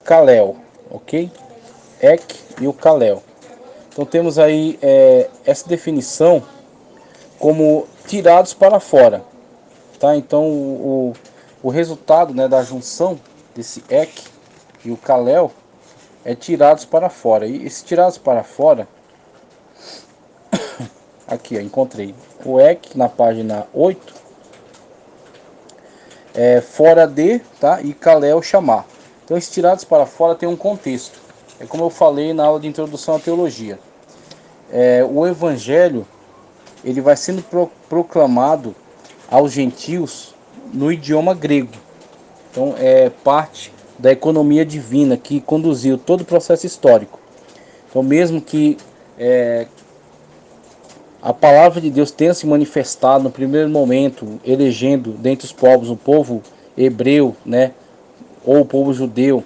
Kalel, ok? Ek e o Kalel. Então temos aí essa definição como tirados para fora, tá? Então o resultado, né, da junção desse Ek e o Kalel é tirados para fora. E esses tirados para fora, aqui ó, encontrei o Ek na página 8, fora de, tá? E Kalel chamar. Então esses tirados para fora tem um contexto. É como eu falei na aula de introdução à teologia. O evangelho ele vai sendo proclamado aos gentios no idioma grego. Então é parte da economia divina que conduziu todo o processo histórico. Então mesmo que a palavra de Deus tenha se manifestado no primeiro momento, elegendo dentre os povos o povo hebreu, né, ou o povo judeu,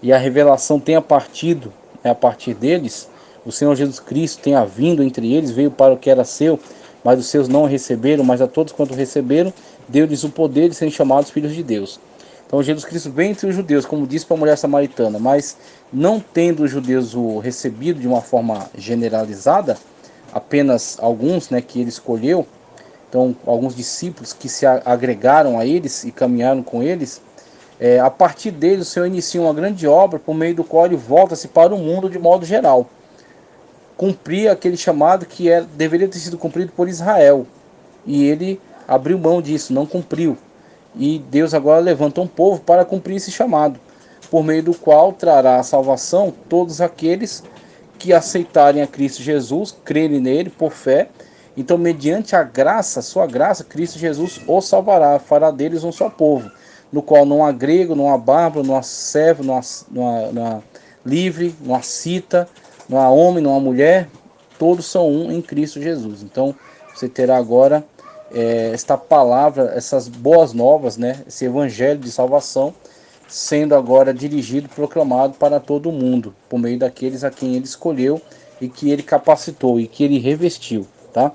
e a revelação tenha partido, né, a partir deles, o Senhor Jesus Cristo tenha vindo entre eles, veio para o que era seu, mas os seus não o receberam, mas a todos quanto receberam, deu-lhes o poder de serem chamados filhos de Deus. Então Jesus Cristo vem entre os judeus, como disse para a mulher samaritana, mas não tendo os judeus o recebido de uma forma generalizada, apenas alguns, né, que ele escolheu, então alguns discípulos que se agregaram a eles e caminharam com eles, a partir dele o Senhor inicia uma grande obra por meio do qual ele volta-se para o mundo de modo geral. Cumprir aquele chamado que deveria ter sido cumprido por Israel. E ele abriu mão disso, não cumpriu. E Deus agora levanta um povo para cumprir esse chamado, por meio do qual trará a salvação todos aqueles que aceitarem a Cristo Jesus, crerem nele por fé. Então, mediante a graça, sua graça, Cristo Jesus os salvará, fará deles um só povo, no qual não há grego, não há bárbaro, não há servo, não há livre, não há cita, não há homem, não há mulher, todos são um em Cristo Jesus. Então você terá agora esta palavra, essas boas novas, né, esse evangelho de salvação, sendo agora dirigido, proclamado para todo o mundo, por meio daqueles a quem ele escolheu e que ele capacitou e que ele revestiu, tá?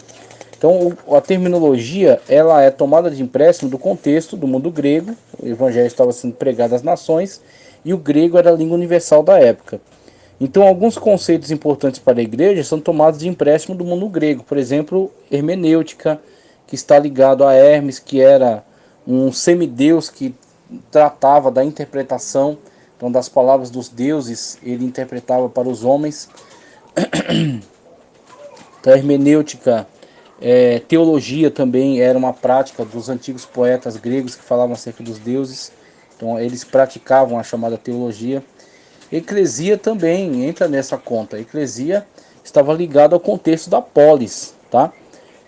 Então a terminologia ela é tomada de empréstimo do contexto do mundo grego. O evangelho estava sendo pregado às nações e o grego era a língua universal da época. Então alguns conceitos importantes para a igreja são tomados de empréstimo do mundo grego. Por exemplo, hermenêutica, que está ligado a Hermes, que era um semideus que tratava da interpretação, então das palavras dos deuses, ele interpretava para os homens. Então, a hermenêutica, teologia também era uma prática dos antigos poetas gregos que falavam acerca dos deuses. Então eles praticavam a chamada teologia. Eclesia também entra nessa conta. A eclesia estava ligada ao contexto da polis, tá?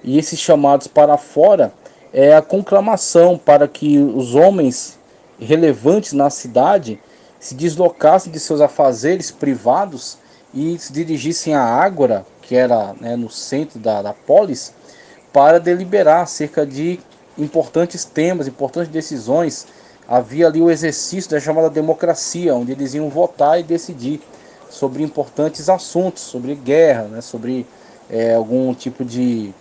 E esses chamados para fora é a conclamação para que os homens relevantes na cidade se deslocassem de seus afazeres privados e se dirigissem à ágora, que era, né, no centro da polis, para deliberar acerca de importantes temas, importantes decisões. Havia ali o exercício da chamada democracia, onde eles iam votar e decidir sobre importantes assuntos, sobre guerra, né, sobre algum tipo de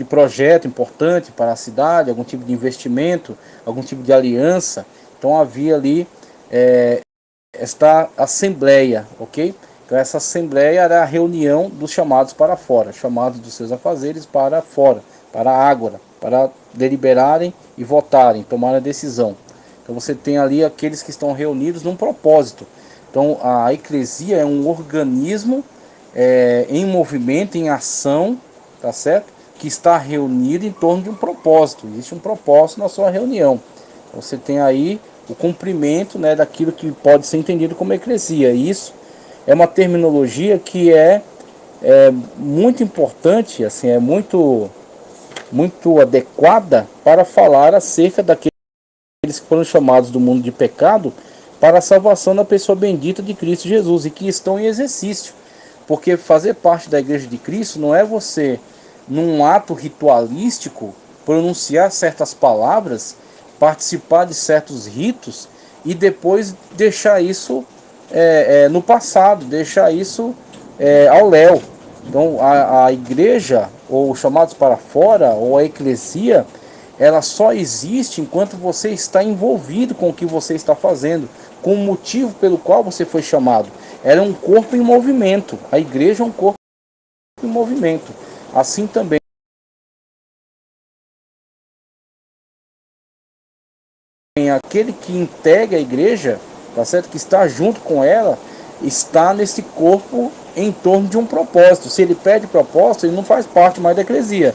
projeto importante para a cidade, algum tipo de investimento, algum tipo de aliança. Então havia ali esta assembleia, ok? Então essa assembleia era a reunião dos chamados para fora, chamados dos seus afazeres para fora, para a ágora, para deliberarem e votarem, tomarem a decisão. Então você tem ali aqueles que estão reunidos num propósito. Então a eclesia é um organismo em movimento, em ação, tá certo? Que está reunido em torno de um propósito. Existe um propósito na sua reunião. Então, você tem aí o cumprimento, né, daquilo que pode ser entendido como eclesia. E isso é uma terminologia que é muito importante, assim, é muito adequada para falar acerca daqueles que foram chamados do mundo de pecado para a salvação da pessoa bendita de Cristo Jesus e que estão em exercício. Porque fazer parte da igreja de Cristo não é você, num ato ritualístico, pronunciar certas palavras, participar de certos ritos e depois deixar isso no passado, deixar isso ao léu. Então a igreja, ou chamados para fora, ou a eclesia, ela só existe enquanto você está envolvido com o que você está fazendo, com o motivo pelo qual você foi chamado. Era um corpo em movimento. A igreja é um corpo em movimento. Assim também aquele que integra a igreja, tá certo? Que está junto com ela, está nesse corpo em torno de um propósito. Se ele perde propósito, ele não faz parte mais da eclesia.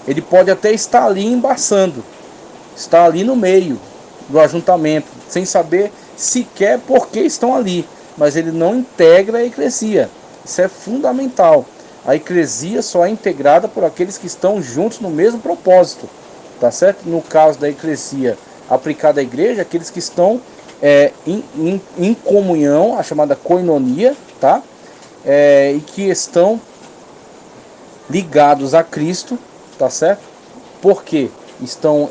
Ele pode até estar ali embaçando, estar ali no meio do ajuntamento, sem saber sequer por que estão ali, mas ele não integra a eclesia. Isso é fundamental. A eclesia só é integrada por aqueles que estão juntos no mesmo propósito, tá certo? No caso da eclesia aplicada à igreja, aqueles que estão em comunhão, a chamada koinonia, tá? E que estão ligados a Cristo, tá certo? Por que estão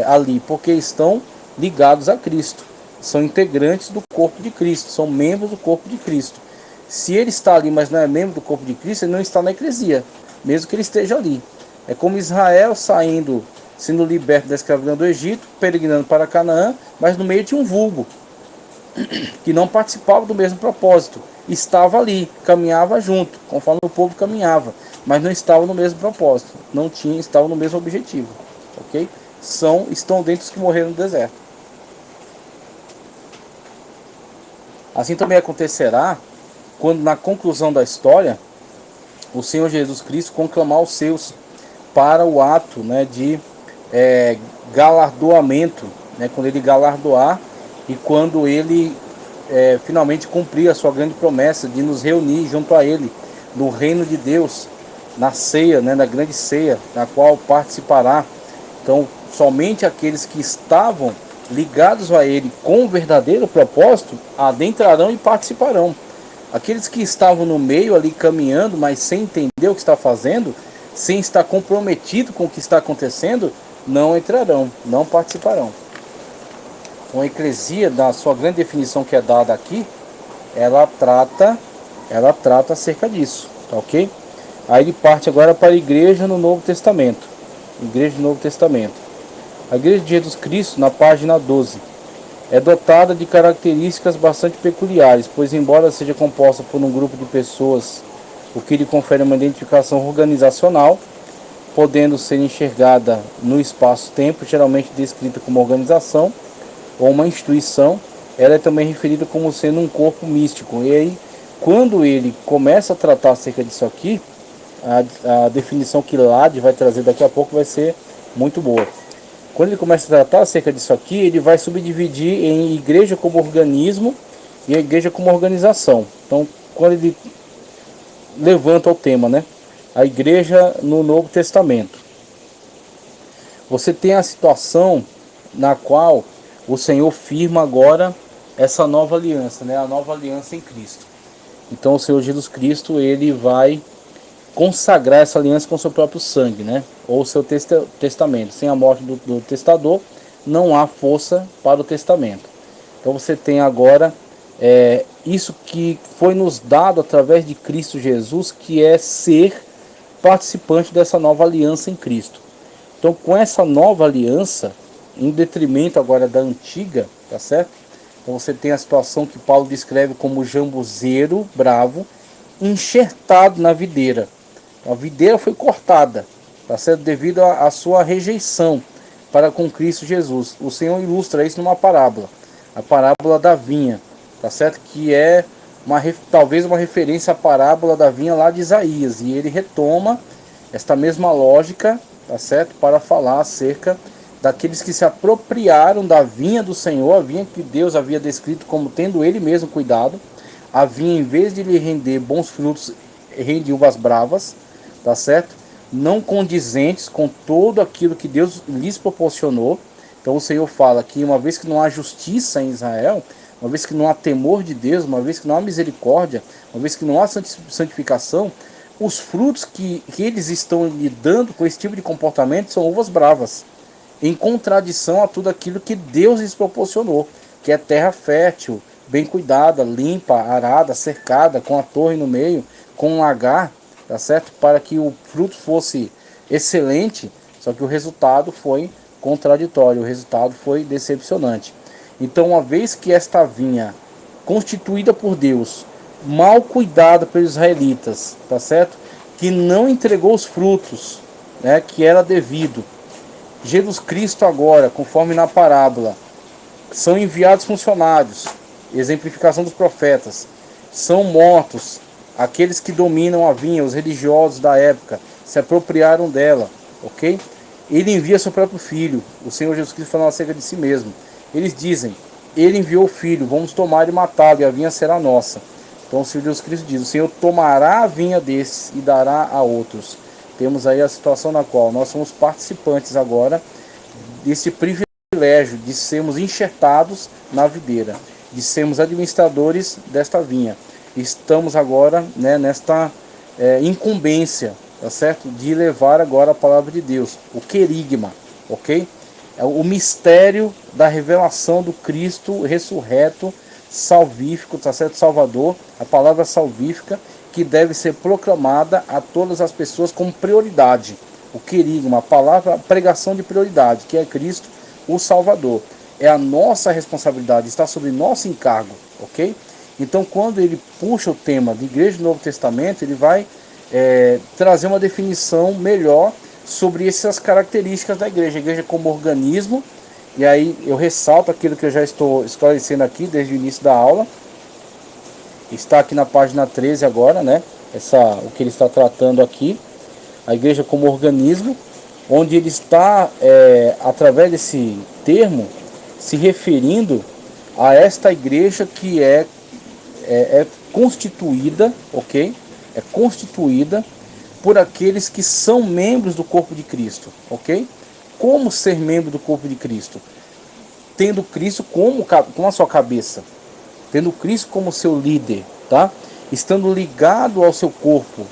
ali? Porque estão ligados a Cristo, são integrantes do corpo de Cristo, são membros do corpo de Cristo. Se ele está ali, mas não é membro do corpo de Cristo, ele não está na eclesia, mesmo que ele esteja ali. É como Israel saindo, sendo liberto da escravidão do Egito, peregrinando para Canaã, mas no meio tinha um vulgo que não participava do mesmo propósito, estava ali, caminhava junto, conforme o povo caminhava, mas não estava no mesmo propósito, estava no mesmo objetivo, ok? Estão dentro dos que morreram no deserto. Assim também acontecerá quando, na conclusão da história, o Senhor Jesus Cristo conclamar os seus para o ato, né, de galardoamento, né, quando ele galardoar e quando ele finalmente cumprir a sua grande promessa de nos reunir junto a ele no reino de Deus, na ceia, né, na grande ceia, na qual participará. Então, somente aqueles que estavam ligados a ele com o verdadeiro propósito adentrarão e participarão. Aqueles que estavam no meio ali caminhando, mas sem entender o que está fazendo, sem estar comprometido com o que está acontecendo, não entrarão, não participarão. Então, a eclesia, na sua grande definição que é dada aqui, ela trata acerca disso, tá ok? Aí ele parte agora para a igreja no Novo Testamento. Igreja do Novo Testamento. A igreja de Jesus Cristo, na página 12, é dotada de características bastante peculiares, pois embora seja composta por um grupo de pessoas, o que lhe confere uma identificação organizacional, podendo ser enxergada no espaço-tempo, geralmente descrita como organização ou uma instituição, ela é também referida como sendo um corpo místico. E aí, quando ele começa a tratar acerca disso aqui, a definição que Lade vai trazer daqui a pouco vai ser muito boa. Quando ele começa a tratar acerca disso aqui, ele vai subdividir em igreja como organismo e a igreja como organização. Então, quando ele levanta o tema, né? A igreja no Novo Testamento. Você tem a situação na qual o Senhor firma agora essa nova aliança, né? A nova aliança em Cristo. Então, o Senhor Jesus Cristo, ele vai consagrar essa aliança com o seu próprio sangue, né? Ou seu testamento. Sem a morte do testador, não há força para o testamento. Então você tem agora isso que foi nos dado através de Cristo Jesus, que é ser participante dessa nova aliança em Cristo. Então, com essa nova aliança, em detrimento agora da antiga, tá certo? Então você tem a situação que Paulo descreve como jambuzeiro bravo enxertado na videira. A videira foi cortada, tá certo? Devido à sua rejeição para com Cristo Jesus. O Senhor ilustra isso numa parábola, a parábola da vinha, tá certo? Que é talvez uma referência à parábola da vinha lá de Isaías, e ele retoma esta mesma lógica, tá certo? Para falar acerca daqueles que se apropriaram da vinha do Senhor, a vinha que Deus havia descrito como tendo ele mesmo cuidado. A vinha, em vez de lhe render bons frutos, rende uvas bravas, tá certo? Não condizentes com todo aquilo que Deus lhes proporcionou. Então o Senhor fala que uma vez que não há justiça em Israel, uma vez que não há temor de Deus, uma vez que não há misericórdia, uma vez que não há santificação, os frutos que eles estão lidando com esse tipo de comportamento são uvas bravas, em contradição a tudo aquilo que Deus lhes proporcionou, que é terra fértil, bem cuidada, limpa, arada, cercada, com a torre no meio, com um lagar, tá certo? Para que o fruto fosse excelente, só que o resultado foi contraditório, o resultado foi decepcionante. Então, uma vez que esta vinha constituída por Deus, mal cuidada pelos israelitas, tá certo? Que não entregou os frutos, né, que era devido. Jesus Cristo agora, conforme na parábola, são enviados funcionários, exemplificação dos profetas, são mortos aqueles que dominam a vinha, os religiosos da época, se apropriaram dela, ok? Ele envia seu próprio filho, o Senhor Jesus Cristo falando acerca de si mesmo. Eles dizem, ele enviou o filho, vamos tomar e matá-lo, e a vinha será nossa. Então o Senhor Jesus Cristo diz, o Senhor tomará a vinha desses e dará a outros. Temos aí a situação na qual nós somos participantes agora desse privilégio de sermos enxertados na videira, de sermos administradores desta vinha. Estamos agora, né, nesta incumbência, tá certo? De levar agora a palavra de Deus, o querigma, ok? É o mistério da revelação do Cristo ressurreto, salvífico, tá certo? Salvador, a palavra salvífica, que deve ser proclamada a todas as pessoas como prioridade. O querigma, a palavra, a pregação de prioridade, que é Cristo, o Salvador. É a nossa responsabilidade, está sob nosso encargo, ok? Então, quando ele puxa o tema de Igreja do Novo Testamento, ele vai trazer uma definição melhor sobre essas características da igreja. A igreja como organismo, e aí eu ressalto aquilo que eu já estou esclarecendo aqui desde o início da aula. Está aqui na página 13 agora, né? O que ele está tratando aqui. A igreja como organismo, onde ele está, através desse termo, se referindo a esta igreja que é constituída, ok? É constituída por aqueles que são membros do corpo de Cristo, ok? Como ser membro do corpo de Cristo? Tendo Cristo como a sua cabeça, tendo Cristo como seu líder, tá? Estando ligado ao seu corpo.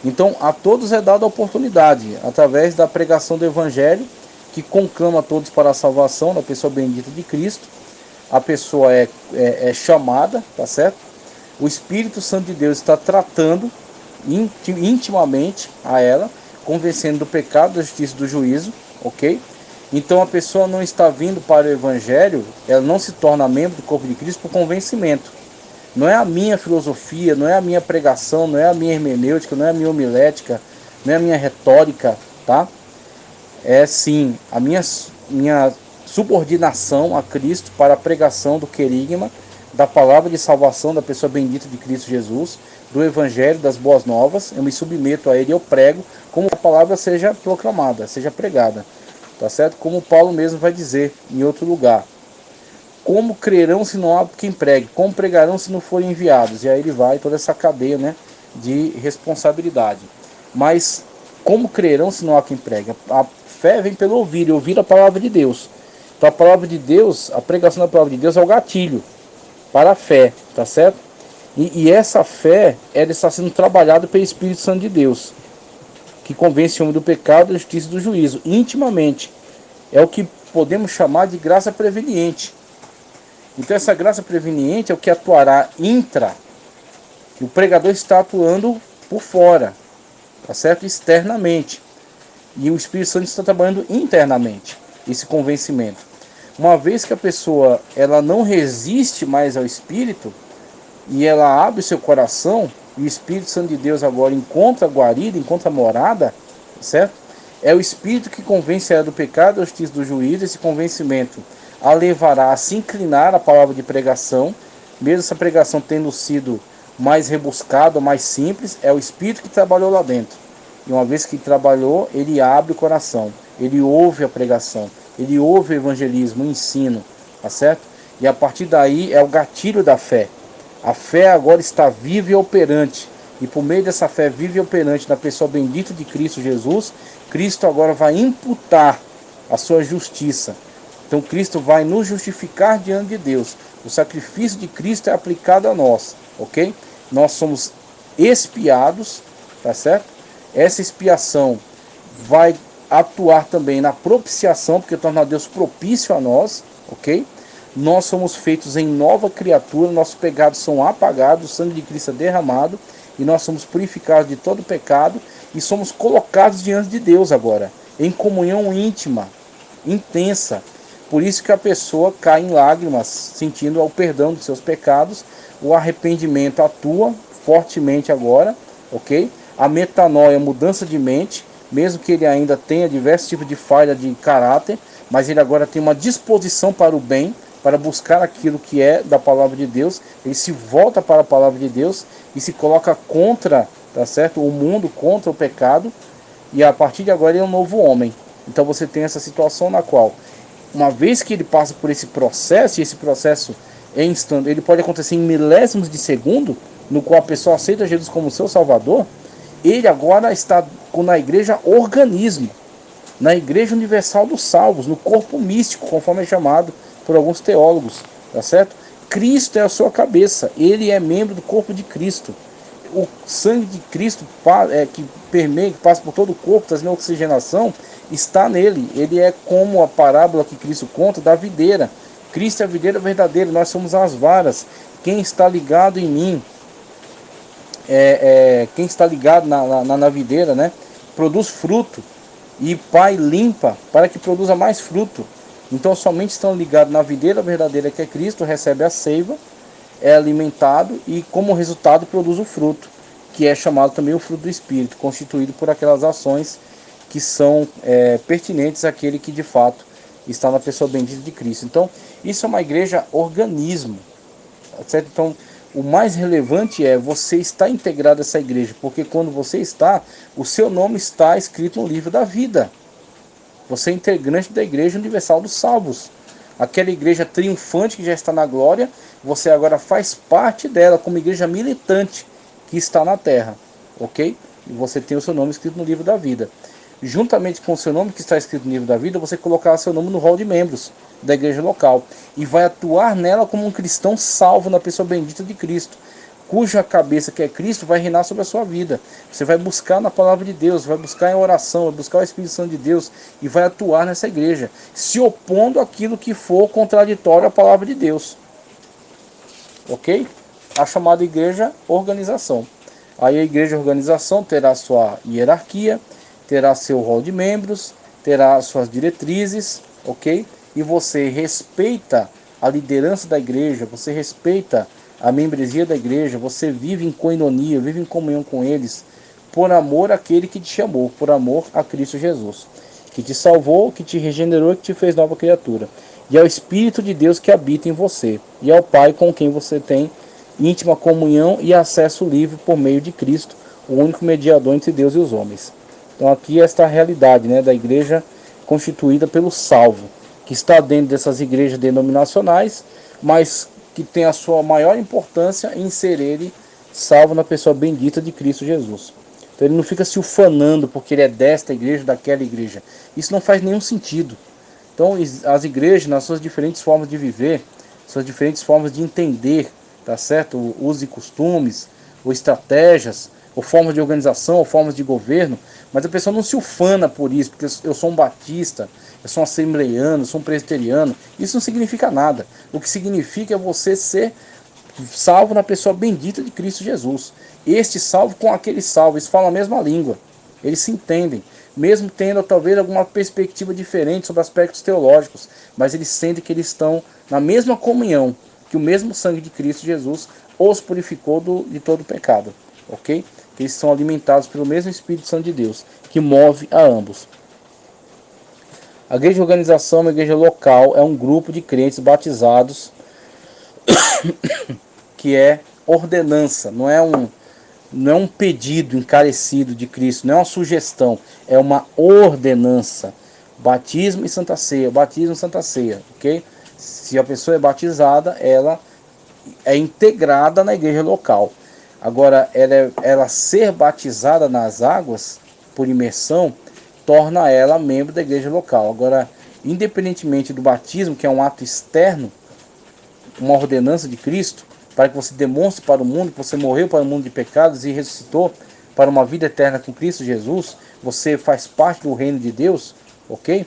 Então, a todos é dada a oportunidade, através da pregação do Evangelho, que conclama a todos para a salvação da pessoa bendita de Cristo. A pessoa é chamada, tá certo? O Espírito Santo de Deus está tratando intimamente a ela, convencendo do pecado, da justiça e do juízo, ok? Então a pessoa não está vindo para o Evangelho, ela não se torna membro do corpo de Cristo por convencimento. Não é a minha filosofia, não é a minha pregação, não é a minha hermenêutica, não é a minha homilética, não é a minha retórica, tá? É sim a minha subordinação a Cristo para a pregação do querigma, da palavra de salvação da pessoa bendita de Cristo Jesus, do Evangelho, das boas novas. Eu me submeto a ele, eu prego, como a palavra seja proclamada, seja pregada, tá certo? Como Paulo mesmo vai dizer em outro lugar. Como crerão se não há quem pregue? Como pregarão se não forem enviados? E aí ele vai, toda essa cadeia, né, de responsabilidade. Mas como crerão se não há quem pregue? A fé vem pelo ouvir, e ouvir a palavra de Deus. Então a palavra de Deus, a pregação da palavra de Deus é o gatilho para a fé, tá certo? E essa fé, ela está sendo trabalhada pelo Espírito Santo de Deus, que convence o homem do pecado, da justiça e do juízo, intimamente. É o que podemos chamar de graça preveniente. Então essa graça preveniente é o que atuará intra. O pregador está atuando por fora, tá certo? Externamente. E o Espírito Santo está trabalhando internamente, esse convencimento. Uma vez que a pessoa ela não resiste mais ao Espírito, e ela abre seu coração, e o Espírito Santo de Deus agora encontra guarida, encontra morada, certo? É o Espírito que convence ela do pecado, da justiça, do juízo. Esse convencimento a levará a se inclinar à palavra de pregação, mesmo essa pregação tendo sido mais rebuscada, mais simples. É o Espírito que trabalhou lá dentro. E uma vez que trabalhou, ele abre o coração, ele ouve a pregação, ele ouve o evangelismo, o ensino, tá certo? E a partir daí é o gatilho da fé. A fé agora está viva e operante. E por meio dessa fé viva e operante na pessoa bendita de Cristo Jesus, Cristo agora vai imputar a sua justiça. Então Cristo vai nos justificar diante de Deus. O sacrifício de Cristo é aplicado a nós, ok? Nós somos expiados, tá certo? Essa expiação vai atuar também na propiciação, porque torna Deus propício a nós, ok? Nós somos feitos em nova criatura, nossos pecados são apagados, o sangue de Cristo é derramado, e nós somos purificados de todo pecado, e somos colocados diante de Deus agora, em comunhão íntima, intensa, por isso que a pessoa cai em lágrimas, sentindo o perdão dos seus pecados. O arrependimento atua fortemente agora, ok? A metanoia, mudança de mente, mesmo que ele ainda tenha diversos tipos de falha de caráter, mas ele agora tem uma disposição para o bem, para buscar aquilo que é da palavra de Deus. Ele se volta para a palavra de Deus e se coloca contra, tá certo? O mundo, contra o pecado, e a partir de agora ele é um novo homem. Então você tem essa situação na qual, uma vez que ele passa por esse processo, e esse processo é instantâneo, ele pode acontecer em milésimos de segundo, no qual a pessoa aceita Jesus como seu Salvador, ele agora está na igreja organismo, na igreja universal dos salvos, no corpo místico, conforme é chamado por alguns teólogos, tá certo? Cristo é a sua cabeça, ele é membro do corpo de Cristo. O sangue de Cristo que permeia, que passa por todo o corpo, trazendo oxigenação, está nele. Ele é como a parábola que Cristo conta da videira. Cristo é a videira verdadeira, nós somos as varas. Quem está ligado em mim, quem está ligado na videira, né, produz fruto. E Pai limpa para que produza mais fruto. Então somente estão ligados na videira verdadeira que é Cristo, recebe a seiva, é alimentado e como resultado produz o fruto, que é chamado também o fruto do Espírito, constituído por aquelas ações que são pertinentes àquele que de fato está na pessoa bendita de Cristo. Então isso é uma igreja organismo, certo? Então o mais relevante é você estar integrado a essa igreja, porque quando você está, o seu nome está escrito no livro da vida. Você é integrante da igreja universal dos salvos. Aquela igreja triunfante que já está na glória, você agora faz parte dela como igreja militante que está na terra, ok? E você tem o seu nome escrito no livro da vida. Juntamente com o seu nome que está escrito no livro da vida, você colocará seu nome no rol de membros da igreja local e vai atuar nela como um cristão salvo na pessoa bendita de Cristo, cuja cabeça, que é Cristo, vai reinar sobre a sua vida. Você vai buscar na palavra de Deus, vai buscar em oração, vai buscar o Espírito Santo de Deus e vai atuar nessa igreja, se opondo àquilo que for contraditório à palavra de Deus. Ok? A chamada igreja organização. Aí a igreja organização terá sua hierarquia, terá seu rol de membros, terá suas diretrizes, ok? E você respeita a liderança da igreja, você respeita a membresia da igreja, você vive em coinonia, vive em comunhão com eles, por amor àquele que te chamou, por amor a Cristo Jesus, que te salvou, que te regenerou e que te fez nova criatura. E ao Espírito de Deus que habita em você, e ao Pai com quem você tem íntima comunhão e acesso livre por meio de Cristo, o único mediador entre Deus e os homens. Então aqui esta realidade, né, da igreja constituída pelo salvo, que está dentro dessas igrejas denominacionais, mas que tem a sua maior importância em ser ele salvo na pessoa bendita de Cristo Jesus. Então ele não fica se ufanando porque ele é desta igreja, daquela igreja. Isso não faz nenhum sentido. Então as igrejas, nas suas diferentes formas de viver, suas diferentes formas de entender, tá certo? Usos e costumes, ou estratégias, ou formas de organização, ou formas de governo, mas a pessoa não se ufana por isso, porque eu sou um batista, eu sou um assembleiano, eu sou um presbiteriano. Isso não significa nada. O que significa é você ser salvo na pessoa bendita de Cristo Jesus. Este salvo com aquele salvo, eles falam a mesma língua, eles se entendem, mesmo tendo talvez alguma perspectiva diferente sobre aspectos teológicos, mas eles sentem que eles estão na mesma comunhão, que o mesmo sangue de Cristo Jesus os purificou de todo o pecado, ok? Que eles são alimentados pelo mesmo Espírito Santo de Deus, que move a ambos. A igreja de organização, uma igreja local, é um grupo de crentes batizados que é ordenança, não é um pedido encarecido de Cristo, não é uma sugestão, é uma ordenança. Batismo e Santa Ceia, batismo e Santa Ceia, ok? Se a pessoa é batizada, ela é integrada na igreja local. Agora, ela ser batizada nas águas, por imersão, torna ela membro da igreja local. Agora, independentemente do batismo, que é um ato externo, uma ordenança de Cristo, para que você demonstre para o mundo que você morreu para o mundo de pecados e ressuscitou para uma vida eterna com Cristo Jesus, você faz parte do reino de Deus, ok?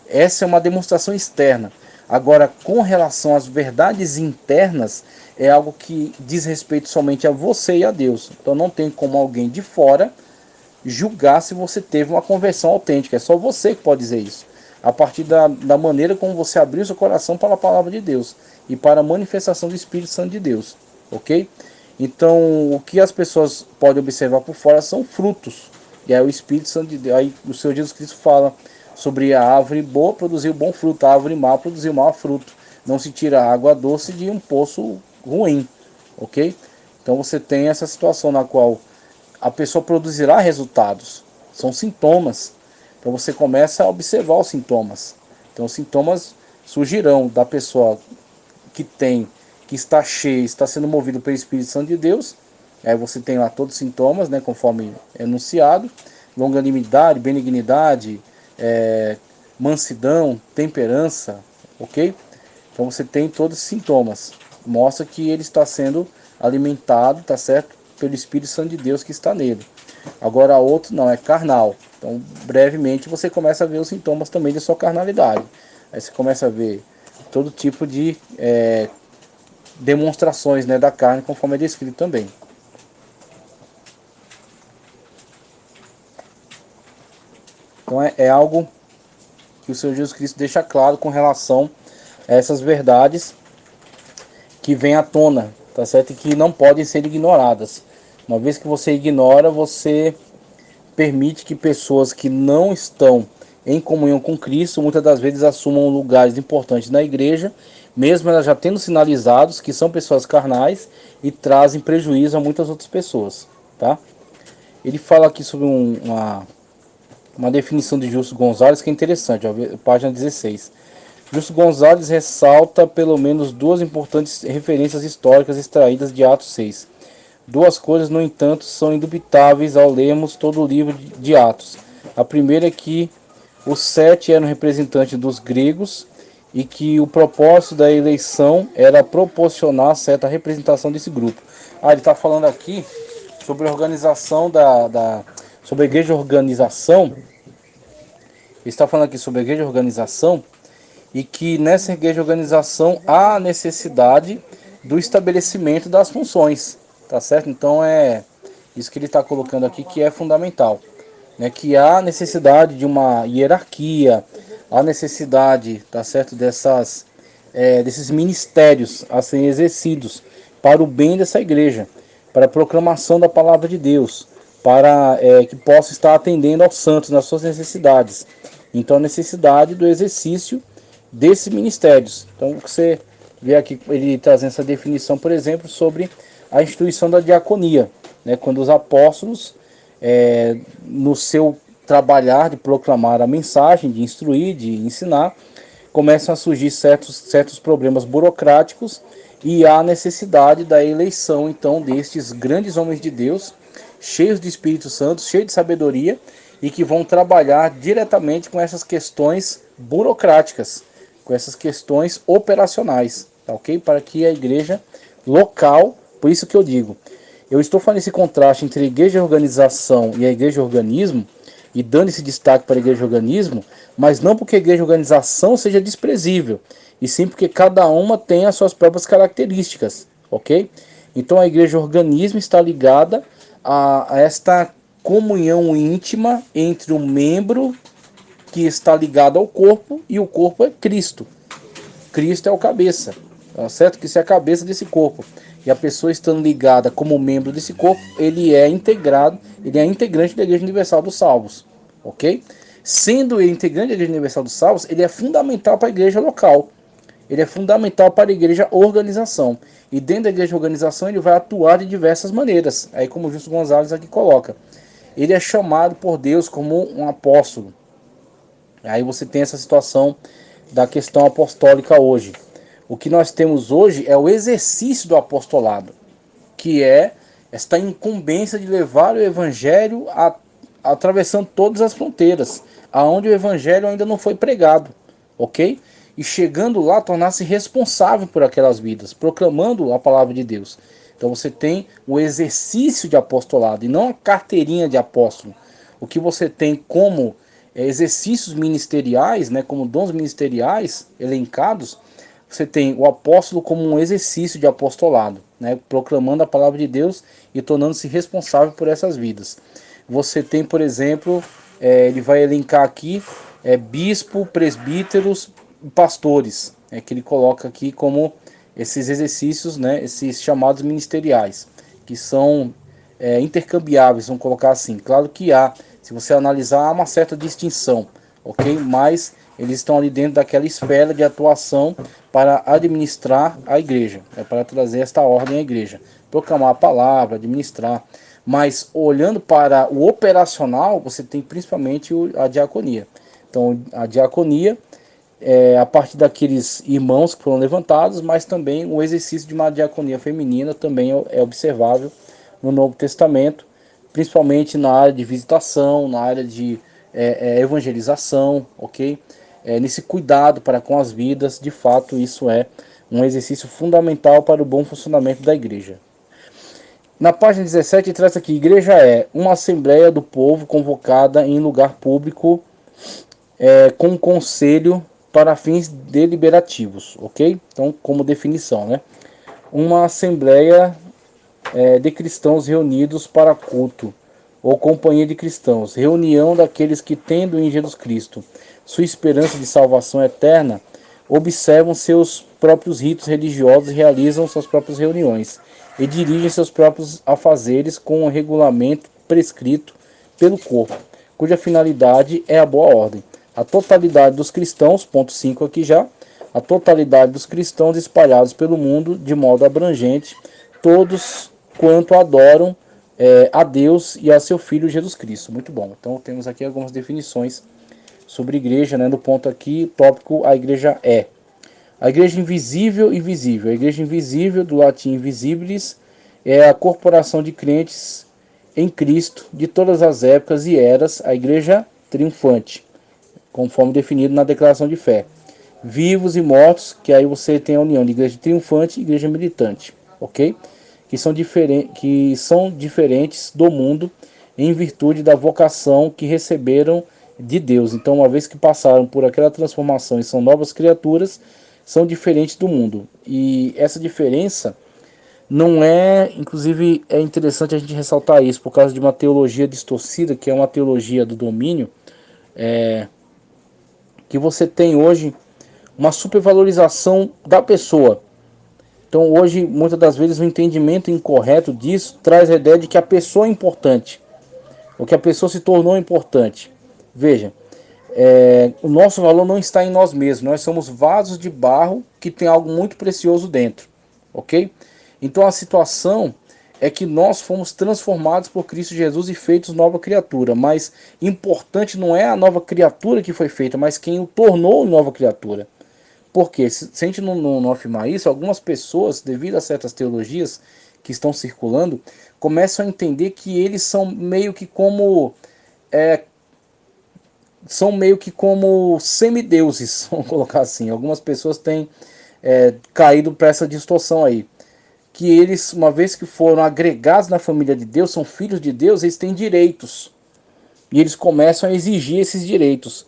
Essa é uma demonstração externa. Agora, com relação às verdades internas, é algo que diz respeito somente a você e a Deus. Então não tem como alguém de fora julgar se você teve uma conversão autêntica. É só você que pode dizer isso. a partir da maneira como você abrir o seu coração para a palavra de Deus e para a manifestação do Espírito Santo de Deus, ok? Então, o que as pessoas podem observar por fora são frutos, e aí o Espírito Santo de Deus, aí o Senhor Jesus Cristo fala sobre a árvore boa produzir bom fruto, a árvore má produzir mau fruto, não se tira água doce de um poço ruim, ok? Então você tem essa situação na qual a pessoa produzirá resultados, são sintomas. Então você começa a observar os sintomas. Então os sintomas surgirão da pessoa que está cheia, está sendo movido pelo Espírito Santo de Deus. Aí você tem lá todos os sintomas, né, conforme enunciado: longanimidade, benignidade, mansidão, temperança, ok? Então você tem todos os sintomas. Mostra que ele está sendo alimentado, tá certo? Pelo Espírito Santo de Deus que está nele. Agora outro não, é carnal. Então brevemente você começa a ver os sintomas também de sua carnalidade. Aí você começa a ver todo tipo de demonstrações, né, da carne, conforme é descrito também. Então é algo que o Senhor Jesus Cristo deixa claro com relação a essas verdades que vêm à tona, tá certo? E que não podem ser ignoradas. Uma vez que você ignora, você permite que pessoas que não estão em comunhão com Cristo, muitas das vezes assumam lugares importantes na igreja, mesmo elas já tendo sinalizados que são pessoas carnais e trazem prejuízo a muitas outras pessoas, tá? Ele fala aqui sobre uma definição de Justo Gonzalez que é interessante, ó, página 16. Justo Gonzalez ressalta pelo menos duas importantes referências históricas extraídas de Atos 6. Duas coisas, no entanto, são indubitáveis ao lermos todo o livro de Atos. A primeira é que os 7 eram representantes dos gregos e que o propósito da eleição era proporcionar certa representação desse grupo. Ele está falando aqui sobre a organização sobre a igreja de organização. Ele está falando aqui sobre a igreja de organização e que nessa igreja de organização há necessidade do estabelecimento das funções, tá certo? Então é isso que ele está colocando aqui que é fundamental, né? Que há necessidade de uma hierarquia, há necessidade, tá certo, desses ministérios a serem exercidos para o bem dessa igreja, para a proclamação da palavra de Deus, para que possa estar atendendo aos santos nas suas necessidades. Então a necessidade do exercício desses ministérios. Então você vê aqui ele trazendo essa definição, por exemplo, sobre a instituição da diaconia, né? Quando os apóstolos, no seu trabalhar de proclamar a mensagem, de instruir, de ensinar, começam a surgir certos problemas burocráticos e há necessidade da eleição então destes grandes homens de Deus, cheios de Espírito Santo, cheios de sabedoria e que vão trabalhar diretamente com essas questões burocráticas, com essas questões operacionais, tá ok? Para que a igreja local, por isso que eu digo, eu estou fazendo esse contraste entre a igreja de organização e a igreja de organismo, e dando esse destaque para a igreja de organismo, mas não porque a igreja de organização seja desprezível, e sim porque cada uma tem as suas próprias características, ok? Então a igreja de organismo está ligada a esta comunhão íntima entre o membro que está ligado ao corpo, e o corpo é Cristo. Cristo é o cabeça, tá certo? Que isso é a cabeça desse corpo. E a pessoa estando ligada como membro desse corpo, ele é integrado, ele é integrante da Igreja Universal dos Salvos, ok? Sendo ele integrante da Igreja Universal dos Salvos, ele é fundamental para a igreja local. Ele é fundamental para a igreja organização. E dentro da igreja organização ele vai atuar de diversas maneiras. Aí como o Justo Gonzalez aqui coloca. Ele é chamado por Deus como um apóstolo. Aí você tem essa situação da questão apostólica hoje. O que nós temos hoje é o exercício do apostolado, que é esta incumbência de levar o evangelho atravessando todas as fronteiras, aonde o evangelho ainda não foi pregado, ok? E chegando lá, tornar-se responsável por aquelas vidas, proclamando a palavra de Deus. Então você tem o exercício de apostolado e não a carteirinha de apóstolo. O que você tem como exercícios ministeriais, né, como dons ministeriais elencados, você tem o apóstolo como um exercício de apostolado, né, proclamando a palavra de Deus e tornando-se responsável por essas vidas. Você tem, por exemplo, ele vai elencar aqui bispo, presbíteros e pastores, que ele coloca aqui como esses exercícios, né, esses chamados ministeriais, que são intercambiáveis, vamos colocar assim. Claro que há, se você analisar, há uma certa distinção, ok? Mas eles estão ali dentro daquela esfera de atuação para administrar a igreja, para trazer esta ordem à igreja, proclamar a palavra, administrar. Mas olhando para o operacional, você tem principalmente a diaconia. Então, a diaconia a partir daqueles irmãos que foram levantados, mas também o exercício de uma diaconia feminina também é observável no Novo Testamento, principalmente na área de visitação, na área de evangelização, ok? Nesse cuidado para com as vidas, de fato isso é um exercício fundamental para o bom funcionamento da igreja. Na página 17 traz aqui: igreja é uma assembleia do povo convocada em lugar público com conselho para fins deliberativos, ok? Então, como definição, né? Uma assembleia de cristãos reunidos para culto, ou companhia de cristãos, reunião daqueles que, tendo em Jesus Cristo sua esperança de salvação eterna, observam seus próprios ritos religiosos, realizam suas próprias reuniões e dirigem seus próprios afazeres com um regulamento prescrito pelo corpo, cuja finalidade é a boa ordem. A totalidade dos cristãos, ponto 5 aqui já, a totalidade dos cristãos espalhados pelo mundo de modo abrangente, todos quanto adoram a Deus e a seu Filho Jesus Cristo. Muito bom. Então temos aqui algumas definições sobre igreja, né? No ponto aqui, tópico, a igreja é. A igreja invisível e visível. A igreja invisível, do latim visibilis, é a corporação de crentes em Cristo de todas as épocas e eras, a igreja triunfante, conforme definido na declaração de fé. Vivos e mortos, que aí você tem a união de igreja triunfante e igreja militante, ok? Que são diferentes do mundo em virtude da vocação que receberam de Deus. Então, uma vez que passaram por aquela transformação e são novas criaturas, são diferentes do mundo. E essa diferença não é, inclusive, é interessante a gente ressaltar isso por causa de uma teologia distorcida, que é uma teologia do domínio, que você tem hoje uma supervalorização da pessoa. Então hoje, muitas das vezes, o entendimento incorreto disso traz a ideia de que a pessoa é importante, ou que a pessoa se tornou importante. Veja, o nosso valor não está em nós mesmos, nós somos vasos de barro que tem algo muito precioso dentro, ok? Então a situação é que nós fomos transformados por Cristo Jesus e feitos nova criatura, mas importante não é a nova criatura que foi feita, mas quem o tornou nova criatura. Porque se a gente não afirmar isso, algumas pessoas, devido a certas teologias que estão circulando, começam a entender que eles são meio que como semideuses, vamos colocar assim. Algumas pessoas têm caído para essa distorção aí. Que eles, uma vez que foram agregados na família de Deus, são filhos de Deus, eles têm direitos. E eles começam a exigir esses direitos.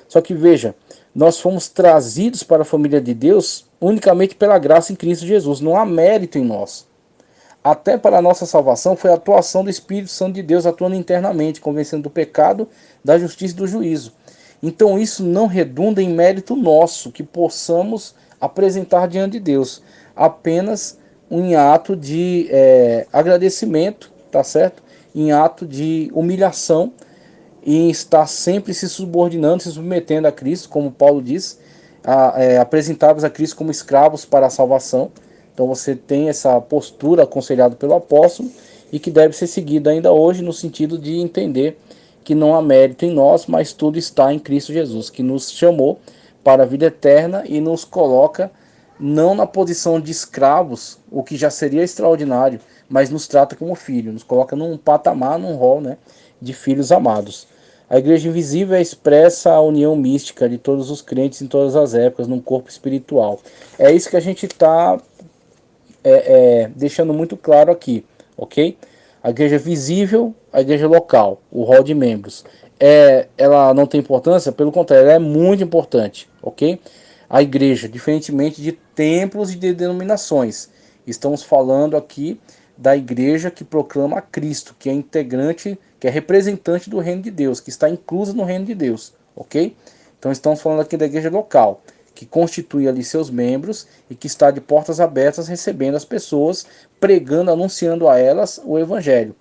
Só que veja, nós fomos trazidos para a família de Deus unicamente pela graça em Cristo Jesus. Não há mérito em nós. Até para a nossa salvação foi a atuação do Espírito Santo de Deus atuando internamente, convencendo do pecado, da justiça e do juízo. Então isso não redunda em mérito nosso, que possamos apresentar diante de Deus. Apenas em ato de agradecimento, tá certo? Em ato de humilhação, e estar sempre se subordinando, se submetendo a Cristo, como Paulo diz, apresentáveis a Cristo como escravos para a salvação. Então você tem essa postura aconselhada pelo apóstolo e que deve ser seguida ainda hoje, no sentido de entender que não há mérito em nós, mas tudo está em Cristo Jesus, que nos chamou para a vida eterna e nos coloca não na posição de escravos, o que já seria extraordinário, mas nos trata como filho, nos coloca num patamar, num rol, né, de filhos amados. A igreja invisível expressa a união mística de todos os crentes em todas as épocas, num corpo espiritual. É isso que a gente está deixando muito claro aqui, ok? A igreja visível, a igreja local, o rol de membros. Ela não tem importância? Pelo contrário, ela é muito importante, ok? A igreja, diferentemente de templos e de denominações. Estamos falando aqui da igreja que proclama a Cristo, que é integrante, que é representante do reino de Deus, que está inclusa no reino de Deus, ok? Então estamos falando aqui da igreja local, que constitui ali seus membros e que está de portas abertas recebendo as pessoas, pregando, anunciando a elas o evangelho.